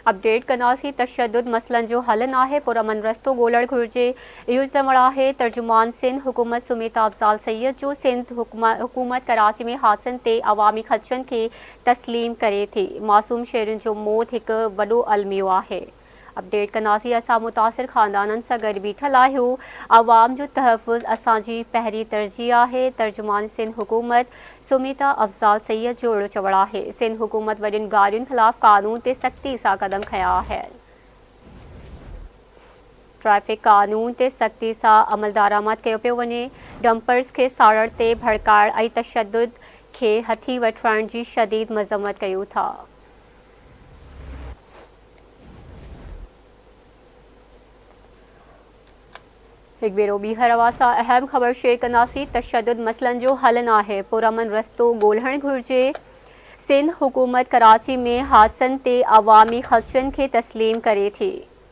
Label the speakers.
Speaker 1: Update कनासी तशद्दुद मसलन जो हल नाहे पुरअमन रस्तो ॻोल्हण घुरिजे। इहो चवणु आहे तर्जुमान सिंध हुकूमत सुमेता अफ़ज़ाल सैयद जो सिंध हुकूमत कराची में हादसनि ते अवामी ख़दशनि खे तस्लीम करे थी। मासूम शहरियुनि जो मौत हिकु वॾो अलमियो आहे। अपडेट कनासी असां मुतासिर ख़ानदाननि सां गॾु बीठल आहियूं। आवाम जो तहफ़ुज़ असांजी पहिरीं तरजीह आहे। तर्जुमान सिंध हुकूमत सुमेता अफ़ज़ाल सैयद जो अहिड़ो चवणु आहे। सिंध हुकूमत वॾियुनि गाॾियुनि ख़िलाफ़ कानून ते सख़्ती सां क़दम खंया आहिनि। ट्रैफ़िक कानून ते सख़्ती सां अमल दरामद कयो पियो वञे। डंपर्स खे साड़ण ते भड़काइण ऐं तशद्दुद खे हथी वठण जी शदीद मज़म्मत कयूं था। एक बेरो ॿीहर आवाज़ अहम ख़बर शेयर कंदासीं। तशद्दुद मसइलनि जो हल नाहे पुरअमन रस्तो ॻोल्हण घुरिजे। सिंध हुकूमत कराची में हादसनि ते अवामी ख़दशनि खे तस्लीम करे थी।